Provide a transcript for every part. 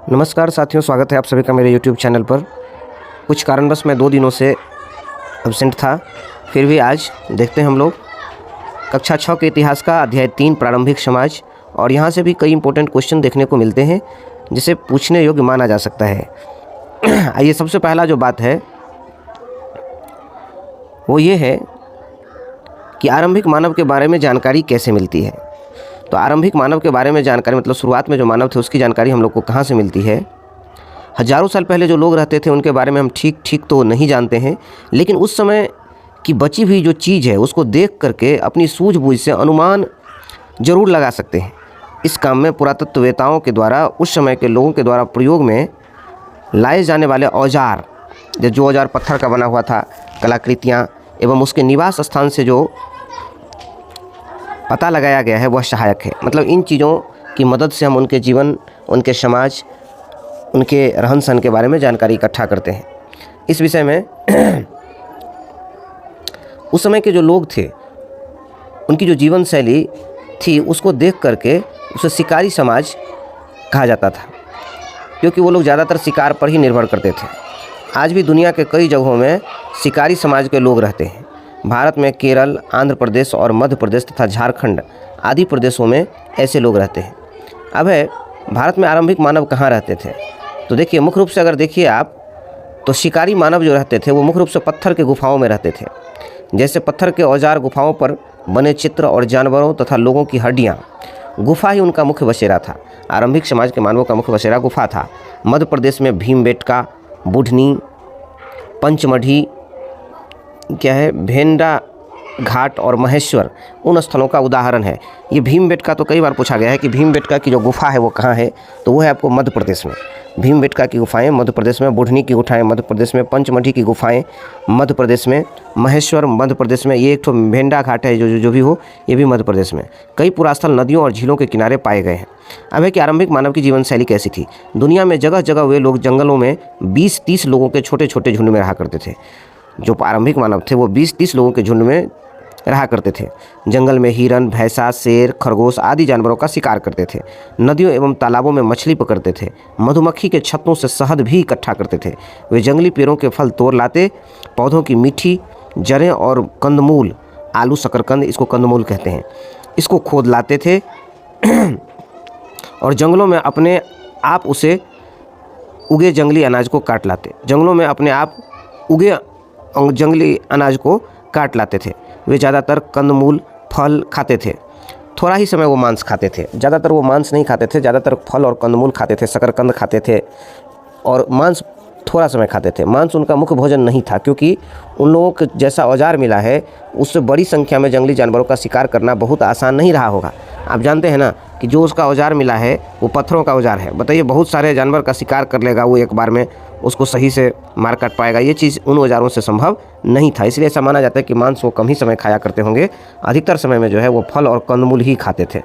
नमस्कार साथियों, स्वागत है आप सभी का मेरे YouTube चैनल पर। कुछ कारणवश मैं 2 दिनों से एब्सेंट था, फिर भी आज देखते हैं हम लोग कक्षा 6 के इतिहास का अध्याय 3 प्रारंभिक समाज। और यहाँ से भी कई इंपॉर्टेंट क्वेश्चन देखने को मिलते हैं जिसे पूछने योग्य माना जा सकता है। आइए, सबसे पहला जो बात है वो ये है कि आरंभिक मानव के बारे में जानकारी कैसे मिलती है। तो आरंभिक मानव के बारे में जानकारी मतलब शुरुआत में जो मानव थे उसकी जानकारी हम लोग को कहाँ से मिलती है। हजारों साल पहले जो लोग रहते थे उनके बारे में हम ठीक तो नहीं जानते हैं, लेकिन उस समय की बची हुई जो चीज़ है उसको देख करके अपनी सूझबूझ से अनुमान जरूर लगा सकते हैं। इस काम में पुरातत्ववेताओं के द्वारा उस समय के लोगों के द्वारा प्रयोग में लाए जाने वाले औजार, जो औजार पत्थर का बना हुआ था, कलाकृतियाँ एवं उसके निवास स्थान से जो पता लगाया गया है वह सहायक है। मतलब इन चीज़ों की मदद से हम उनके जीवन, उनके समाज, उनके रहन सहन के बारे में जानकारी इकट्ठा करते हैं। इस विषय में उस समय के जो लोग थे उनकी जो जीवन शैली थी उसको देख करके उसे शिकारी समाज कहा जाता था, क्योंकि वो लोग ज़्यादातर शिकार पर ही निर्भर करते थे। आज भी दुनिया के कई जगहों में शिकारी समाज के लोग रहते हैं। भारत में केरल, आंध्र प्रदेश और मध्य प्रदेश तथा झारखंड आदि प्रदेशों में ऐसे लोग रहते हैं। अब है, भारत में आरंभिक मानव कहाँ रहते थे? तो देखिए, मुख्य रूप से अगर देखिए आप तो शिकारी मानव जो रहते थे वो मुख्य रूप से पत्थर के गुफाओं में रहते थे। जैसे पत्थर के औजार, गुफाओं पर बने चित्र और जानवरों तथा लोगों की हड्डियाँ, गुफा ही उनका मुख्य बसेरा था। आरंभिक समाज के मानवों का मुख्य बसेरा गुफा था। मध्य प्रदेश में भीमबेटका, बुढ़नी, पंचमढ़ी, भेंडा घाट और महेश्वर उन स्थलों का उदाहरण है। ये भीमबेटका तो कई बार पूछा गया है कि भीमबेटका की जो गुफा है वो कहाँ है, तो वो है आपको मध्य प्रदेश में। भीमबेटका की गुफाएं मध्य प्रदेश में, बुढ़नी की गुफाएं मध्य प्रदेश में, पंचमढ़ी की गुफाएं मध्य प्रदेश में, महेश्वर मध्य प्रदेश में, ये एक तो भेंडा घाट है जो भी हो, ये भी मध्य प्रदेश में। कई पुरास्थल नदियों और झीलों के किनारे पाए गए हैं। अब है कि आरंभिक मानव की जीवन शैली कैसी थी। दुनिया में जगह जगह वे लोग जंगलों में 20-30 लोगों के छोटे छोटे झुंड में रहा करते थे। जो आरंभिक मानव थे वो 20-30 लोगों के झुंड में रहा करते थे। जंगल में हिरन, भैंसा, शेर, खरगोश आदि जानवरों का शिकार करते थे। नदियों एवं तालाबों में मछली पकड़ते थे। मधुमक्खी के छत्तों से शहद भी इकट्ठा करते थे। वे जंगली पेड़ों के फल तोड़ लाते, पौधों की मीठी जड़ें और कंदमूल, आलू, शकरकंद, इसको कंदमूल कहते हैं, इसको खोद लाते थे और जंगलों में अपने आप उसे उगे जंगली अनाज को काट लाते। जंगलों में अपने आप उगे जंगली अनाज को काट लाते थे। वे ज़्यादातर कंदमूल, फल खाते थे। थोड़ा ही समय वो मांस खाते थे। ज़्यादातर वो मांस नहीं खाते थे, ज़्यादातर फल और कंदमूल खाते थे, शकरकंद खाते थे और मांस थोड़ा समय खाते थे। मांस उनका मुख्य भोजन नहीं था, क्योंकि उन लोगों को जैसा औजार मिला है उससे बड़ी संख्या में जंगली जानवरों का शिकार करना बहुत आसान नहीं रहा होगा। आप जानते हैं ना कि जो उसका औजार मिला है वो पत्थरों का औजार है। बताइए, बहुत सारे जानवर का शिकार कर लेगा वो एक बार में, उसको सही से मार काट पाएगा? ये चीज़ उन औजारों से संभव नहीं था। इसलिए ऐसा माना जाता है कि मांस वो कम ही समय खाया करते होंगे। अधिकतर समय में जो है वो फल और कंदमूल ही खाते थे।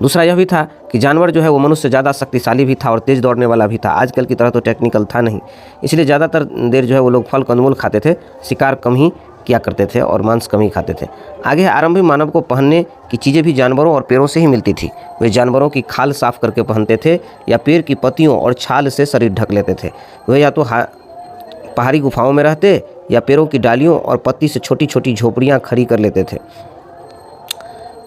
दूसरा यह भी था कि जानवर जो है वो मनुष्य से ज़्यादा शक्तिशाली भी था और तेज़ दौड़ने वाला भी था। आजकल की तरह तो टेक्निकल था नहीं, इसलिए ज़्यादातर देर जो है वो लोग फल कंदमूल खाते थे, शिकार कम ही किया करते थे और मांस कम ही खाते थे। आगे आरंभिक मानव को पहनने की चीज़ें भी जानवरों और पेड़ों से ही मिलती थी। वे जानवरों की खाल साफ करके पहनते थे या पेड़ की पत्तियों और छाल से शरीर ढक लेते थे। वे या तो पहाड़ी गुफाओं में रहते या पेड़ों की डालियों और पत्ती से छोटी छोटी झोपड़ियाँ खड़ी कर लेते थे।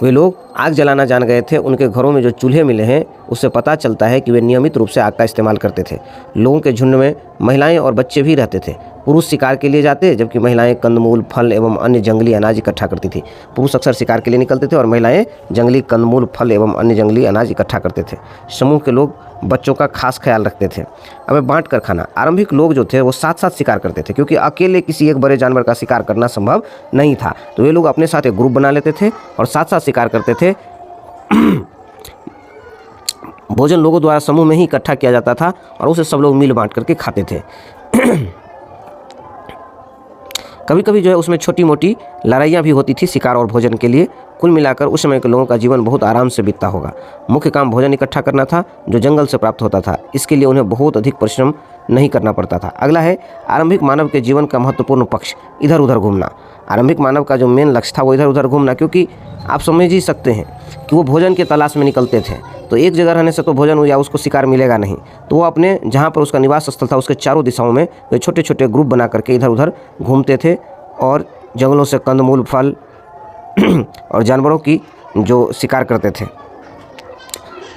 वे लोग आग जलाना जान गए थे। उनके घरों में जो चूल्हे मिले हैं उससे पता चलता है कि वे नियमित रूप से आग का इस्तेमाल करते थे। लोगों के झुंड में महिलाएं और बच्चे भी रहते थे। पुरुष शिकार के लिए जाते, जबकि महिलाएं कंदमूल, फल एवं अन्य जंगली अनाज इकट्ठा करती थी। पुरुष अक्सर शिकार के लिए निकलते थे और महिलाएं जंगली कंदमूल, फल एवं अन्य जंगली अनाज इकट्ठा करते थे। समूह के लोग बच्चों का खास ख्याल रखते थे। अब बांट कर खाना। आरंभिक लोग जो थे वो साथ साथ शिकार करते थे, क्योंकि अकेले किसी एक बड़े जानवर का शिकार करना संभव नहीं था। तो वे लोग अपने साथ एक ग्रुप बना लेते थे और साथ साथ शिकार करते थे। भोजन लोगों द्वारा समूह में ही इकट्ठा किया जाता था और उसे सब लोग मिल बांट करके खाते थे। कभी कभी जो है उसमें छोटी मोटी लड़ाइयाँ भी होती थी शिकार और भोजन के लिए। कुल मिलाकर उस समय के लोगों का जीवन बहुत आराम से बीतता होगा। मुख्य काम भोजन इकट्ठा करना था जो जंगल से प्राप्त होता था। इसके लिए उन्हें बहुत अधिक परिश्रम नहीं करना पड़ता था। अगला है आरंभिक मानव के जीवन का महत्वपूर्ण पक्ष, इधर उधर घूमना। आरंभिक मानव का जो मेन लक्ष्य था वो इधर उधर घूमना, क्योंकि आप समझ ही सकते हैं कि वो भोजन की तलाश में निकलते थे। तो एक जगह रहने से तो भोजन या उसको शिकार मिलेगा नहीं, तो वो अपने जहाँ पर उसका निवास स्थल था उसके चारों दिशाओं में वे छोटे छोटे ग्रुप बना करके इधर उधर घूमते थे और जंगलों से कंदमूल, फल और जानवरों की जो शिकार करते थे।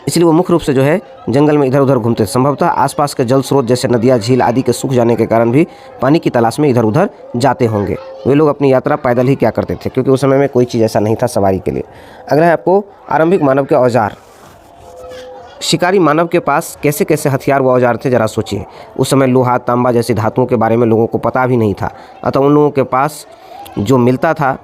इसलिए वो मुख्य रूप से जो है जंगल में इधर उधर घूमते थे। संभवतः आसपास के जल स्रोत जैसे नदियाँ, झील आदि के सूख जाने के कारण भी पानी की तलाश में इधर उधर जाते होंगे। वे लोग अपनी यात्रा पैदल ही क्या करते थे, क्योंकि उस समय में कोई चीज़ ऐसा नहीं था सवारी के लिए। अगला है आपको आरंभिक मानव के औजार। शिकारी मानव के पास कैसे कैसे हथियार व औजार थे, जरा सोचिए। उस समय लोहा, तांबा जैसी धातुओं के बारे में लोगों को पता भी नहीं था, अतः उन लोगों के पास जो मिलता था,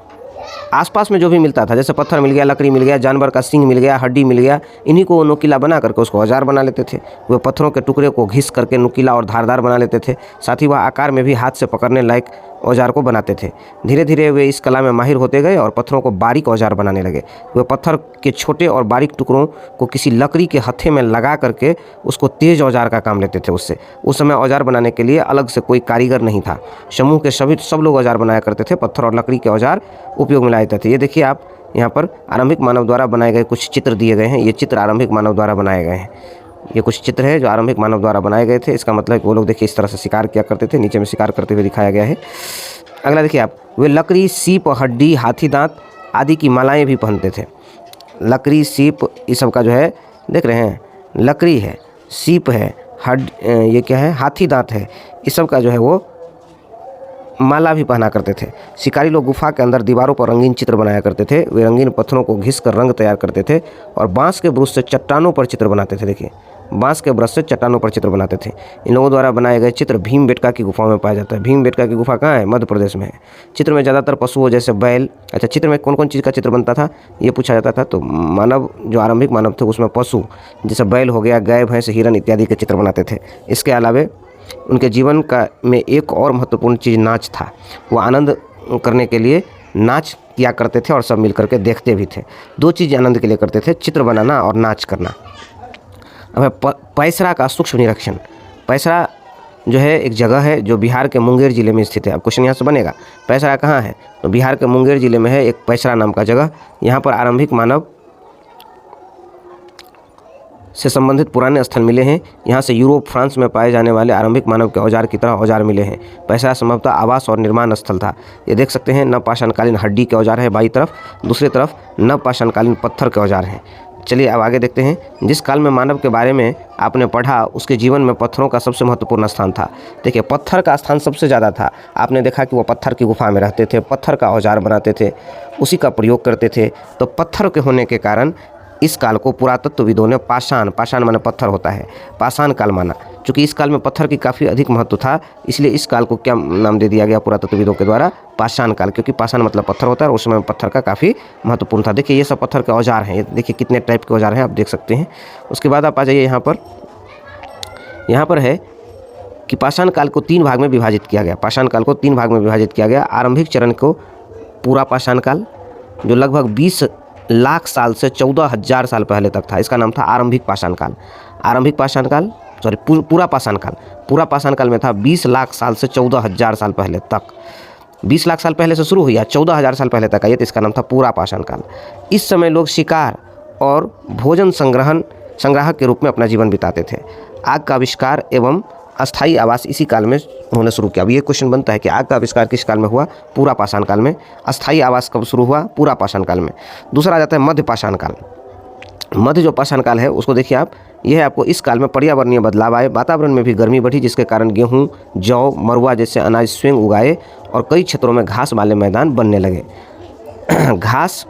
आसपास में जो भी मिलता था, जैसे पत्थर मिल गया, लकड़ी मिल गया, जानवर का सींग मिल गया, हड्डी मिल गया, इन्हीं को नुकीला बना करके उसको औजार बना लेते थे। वे पत्थरों के टुकड़े को घिस करके नुकीला और धारदार बना लेते थे। साथ ही वह आकार में भी हाथ से पकड़ने लायक औजार को बनाते थे। धीरे धीरे वे इस कला में माहिर होते गए और पत्थरों को बारीक औजार बनाने लगे। वे पत्थर के छोटे और बारीक टुकड़ों को किसी लकड़ी के हत्थे में लगा करके उसको तेज औजार का काम लेते थे। उससे उस समय औजार बनाने के लिए अलग से कोई कारीगर नहीं था। समूह के सब लोग औजार बनाया करते थे। पत्थर और लकड़ी के औजार उपयोग में लाए जाते थे। ये देखिए आप यहाँ पर आरंभिक मानव द्वारा बनाए गए कुछ चित्र दिए गए हैं। ये चित्र आरंभिक मानव द्वारा बनाए गए हैं। ये कुछ चित्र है जो आरंभिक मानव द्वारा बनाए गए थे। इसका मतलब है कि वो लोग देखिए इस तरह से शिकार किया करते थे। नीचे में शिकार करते हुए दिखाया गया है। अगला देखिए आप, वे लकड़ी, सीप, हड्डी, हाथी दांत आदि की मालाएं भी पहनते थे। लकड़ी, सीप, इस सब का जो है देख रहे हैं, लकड़ी है, सीप है, ये क्या है, हाथी दांत है, इस सब का जो है वो माला भी पहना करते थे। शिकारी लोग गुफा के अंदर दीवारों पर रंगीन चित्र बनाया करते थे। वे रंगीन पत्थरों को घिस कर रंग तैयार करते थे और बांस के ब्रश से चट्टानों पर चित्र बनाते थे। देखिए, बांस के ब्रश से चट्टानों पर चित्र बनाते थे। इन लोगों द्वारा बनाए गए चित्र भीमबेटका की गुफाओं में पाया जाता है। भीमबेटका की गुफा कहाँ है? मध्य प्रदेश में है। चित्र में ज़्यादातर पशुओं जैसे बैल, अच्छा चित्र में कौन कौन चीज़ का चित्र बनता था ये पूछा जाता था। तो मानव जो आरंभिक मानव थे उसमें पशु जैसे बैल हो गया, गाय, भैंस, हिरन इत्यादि के चित्र बनाते थे। इसके अलावा उनके जीवन का में एक और महत्वपूर्ण चीज़ नाच था। वो आनंद करने के लिए नाच किया करते थे और सब मिल करके देखते भी थे। दो चीज़ आनंद के लिए करते थे, चित्र बनाना और नाच करना। अब पैसरा का सूक्ष्म निरीक्षण। पैसरा जो है एक जगह है जो बिहार के मुंगेर ज़िले में स्थित है। अब क्वेश्चन यहाँ से बनेगा, पैसरा कहाँ है? तो बिहार के मुंगेर ज़िले में है एक पैसरा नाम का जगह। यहाँ पर आरंभिक मानव से संबंधित पुराने स्थल मिले हैं। यहाँ से यूरोप, फ्रांस में पाए जाने वाले आरंभिक मानव के औजार की तरह औजार मिले हैं। पैसरा संभवतः आवास और निर्माण स्थल था। ये देख सकते हैं, नवपाषाणकालीन हड्डी के औजार है बाई तरफ, दूसरी तरफ नवपाषाणकालीन पत्थर के औजार हैं। चलिए अब आगे देखते हैं। जिस काल में मानव के बारे में आपने पढ़ा उसके जीवन में पत्थरों का सबसे महत्वपूर्ण स्थान था। देखिए, पत्थर का स्थान सबसे ज़्यादा था। आपने देखा कि वो पत्थर की गुफा में रहते थे, पत्थर का औजार बनाते थे, उसी का प्रयोग करते थे। तो पत्थर के होने के कारण इस काल को पुरातत्वविदों ने पाषाण माने पत्थर होता है, पाषाण काल माना। चूँकि इस काल में पत्थर की काफ़ी अधिक महत्व था, इसलिए इस काल को क्या नाम दे दिया गया पुरातत्वविदों के द्वारा? पाषाण काल, क्योंकि पाषाण मतलब पत्थर होता है और उस समय पत्थर का काफ़ी महत्वपूर्ण था। देखिए, ये सब पत्थर के औजार हैं। देखिए कितने टाइप के औजार हैं, आप देख सकते हैं। उसके बाद आप आ जाइए यहाँ पर है कि पाषाण काल को 3 भाग में विभाजित किया गया। पाषाण काल को 3 भाग में विभाजित किया गया। आरंभिक चरण को पूरा पाषाण काल, जो लगभग 20 लाख साल से 14,000 साल पहले तक था, इसका नाम था आरंभिक पाषाण काल। आरंभिक पाषाण काल पूरा पाषाण काल, पूरा पाषाण काल में था 20 लाख साल से 14,000 साल पहले तक। 20 लाख साल पहले से शुरू हुई, 14,000 साल पहले तक आई, तो इसका नाम था पूरा पाषाण काल। इस समय लोग शिकार और भोजन संग्राहक के रूप में अपना जीवन बिताते थे। आग का आविष्कार एवं अस्थायी आवास इसी काल में होने शुरू किया। अब ये क्वेश्चन बनता है कि आग का आविष्कार किस काल में हुआ? पूरा पाषाण काल में। अस्थायी आवास कब शुरू हुआ? पूरा पाषाण काल में। दूसरा आ जाता है मध्य पाषाण काल। मध्य जो पाषाण काल है उसको देखिए आप, यह है आपको इस काल में पर्यावरणीय बदलाव आए, वातावरण में भी गर्मी बढ़ी, जिसके कारण गेहूँ, जौ, मरुआ जैसे अनाज स्वयं उगाए और कई क्षेत्रों में घास वाले मैदान बनने लगे। घास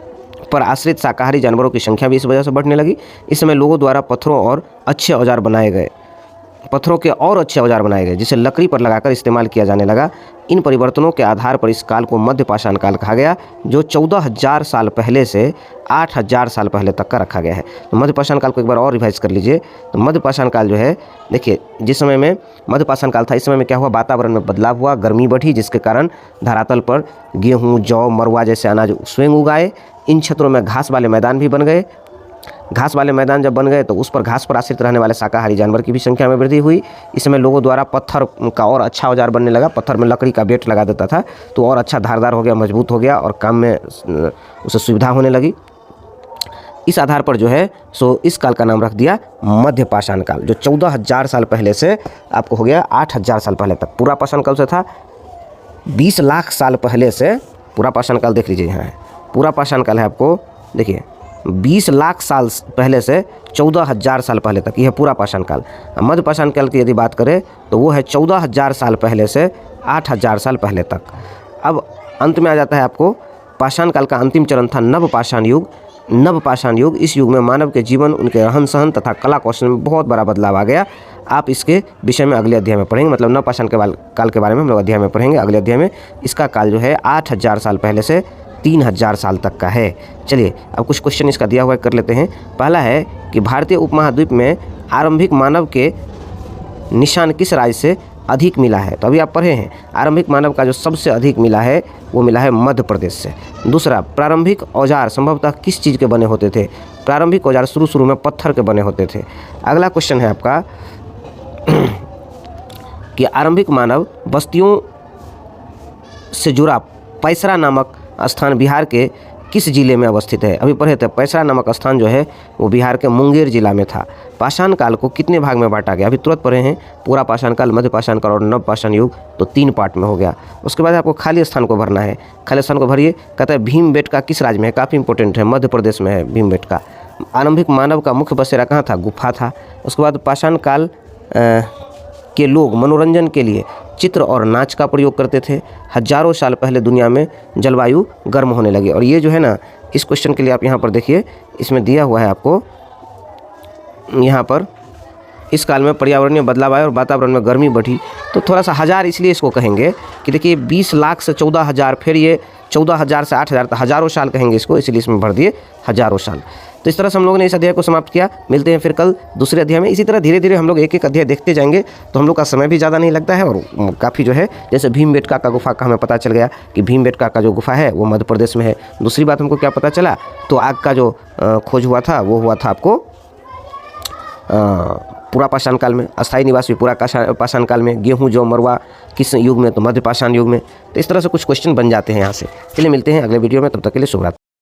पर आश्रित शाकाहारी जानवरों की संख्या भी इस वजह से बढ़ने लगी। इस समय लोगों द्वारा पत्थरों और अच्छे औजार बनाए गए, जिसे लकड़ी पर लगाकर इस्तेमाल किया जाने लगा। इन परिवर्तनों के आधार पर इस काल को मध्य पाषाण काल कहा गया, जो 14,000 साल पहले से 8,000 साल पहले तक का रखा गया है। तो मध्य पाषाण काल को एक बार और रिवाइज कर लीजिए। तो मध्य पाषाण काल जो है, देखिए जिस समय में मध्य पाषाण काल था, इस समय में क्या हुआ? वातावरण में बदलाव हुआ, गर्मी बढ़ी, जिसके कारण धरातल पर गेहूँ, जौ, मरुआ जैसे अनाज स्वयं उगाए। इन क्षेत्रों में घास वाले मैदान भी बन गए। घास वाले मैदान जब बन गए तो उस पर घास पर आश्रित रहने वाले शाकाहारी जानवर की भी संख्या में वृद्धि हुई। इस समय लोगों द्वारा पत्थर का और अच्छा औजार बनने लगा। पत्थर में लकड़ी का बेट लगा देता था तो और अच्छा धारदार हो गया, मजबूत हो गया और काम में उसे सुविधा होने लगी। इस आधार पर जो है सो इस काल का नाम रख दिया मध्य पाषाण काल, जो 14,000 साल पहले से आपको हो गया 8,000 साल पहले तक। पूरा पाषाण काल से था 20 लाख साल पहले से, पूरा पाषाण काल देख लीजिए यहाँ है, पूरा पाषाण काल है आपको देखिए 20 लाख साल पहले से 14,000 साल पहले तक, यह है पूरा पाषाण काल। मध्य पाषाण काल की यदि बात करें तो वो है 14,000 साल पहले से 8,000 साल पहले तक। अब अंत में आ जाता है आपको पाषाण काल का अंतिम चरण था नव पाषाण युग। नव पाषाण युग, इस युग में मानव के जीवन, उनके रहन सहन तथा कला कौशल में बहुत बड़ा बदलाव आ गया। आप इसके विषय में अगले अध्याय में पढ़ेंगे, मतलब नव पाषाण काल के बारे में हम लोग अध्याय में पढ़ेंगे अगले अध्याय में। इसका काल जो है 8,000 साल पहले से 3,000 साल तक का है। चलिए अब कुछ क्वेश्चन इसका दिया हुआ कर लेते हैं। पहला है कि भारतीय उपमहाद्वीप में आरंभिक मानव के निशान किस राज्य से अधिक मिला है? तो अभी आप पढ़े हैं, आरंभिक मानव का जो सबसे अधिक मिला है वो मिला है मध्य प्रदेश से। दूसरा, प्रारंभिक औजार संभवतः किस चीज़ के बने होते थे? प्रारंभिक औजार शुरू में पत्थर के बने होते थे। अगला क्वेश्चन है आपका कि आरंभिक मानव बस्तियों से जुड़ा पैसरा नामक स्थान बिहार के किस जिले में अवस्थित है? अभी पढ़े थे, पैसरा नामक स्थान जो है वो बिहार के मुंगेर जिला में था। पाषाण काल को कितने भाग में बांटा गया? अभी तुरंत पढ़े हैं, पूरा पाषाण काल, मध्य पाषाण काल और नव पाषाण युग, तो 3 पार्ट में हो गया। उसके बाद आपको खाली स्थान को भरना है। खाली स्थान को भरिए। कहता है भीमबेटका किस राज्य में है? काफ़ी इंपॉर्टेंट है, मध्य प्रदेश में है भीमबेटका। आरंभिक मानव का मुख्य बसेरा कहाँ था? गुफा था। उसके बाद पाषाण काल के लोग मनोरंजन के लिए चित्र और नाच का प्रयोग करते थे। हजारों साल पहले दुनिया में जलवायु गर्म होने लगी। और ये जो है ना, इस क्वेश्चन के लिए आप यहाँ पर देखिए, इसमें दिया हुआ है आपको यहाँ पर, इस काल में पर्यावरणीय बदलाव आए और वातावरण में गर्मी बढ़ी। तो थोड़ा सा हजार इसलिए इसको कहेंगे कि देखिए 20 लाख से 14,000, फिर ये 14,000 से 8,000, तो हज़ारों साल कहेंगे इसको, इसलिए इसमें भर दिए हज़ारों साल। तो इस तरह से हम लोगों ने इस अध्याय को समाप्त किया। मिलते हैं फिर कल दूसरे अध्याय में। इसी तरह धीरे धीरे हम लोग एक एक अध्याय देखते जाएंगे, तो हम लोग का समय भी ज़्यादा नहीं लगता है और काफ़ी जो है, जैसे भीमबेटका का गुफा का हमें पता चल गया कि भीमबेटका का जो गुफा है वो मध्य प्रदेश में है। दूसरी बात हमको क्या पता चला, तो आग का जो खोज हुआ था वो हुआ था आपको पूरा पाषाण काल में। अस्थायी निवास भी पूरा पाषाण काल में। गेहूं जौ मरवा किस युग में? तो मध्य पाषाण युग में। तो इस तरह से कुछ क्वेश्चन बन जाते हैं यहाँ से। चलिए मिलते हैं अगले वीडियो में, तब तक के लिए शुभ रात्रि।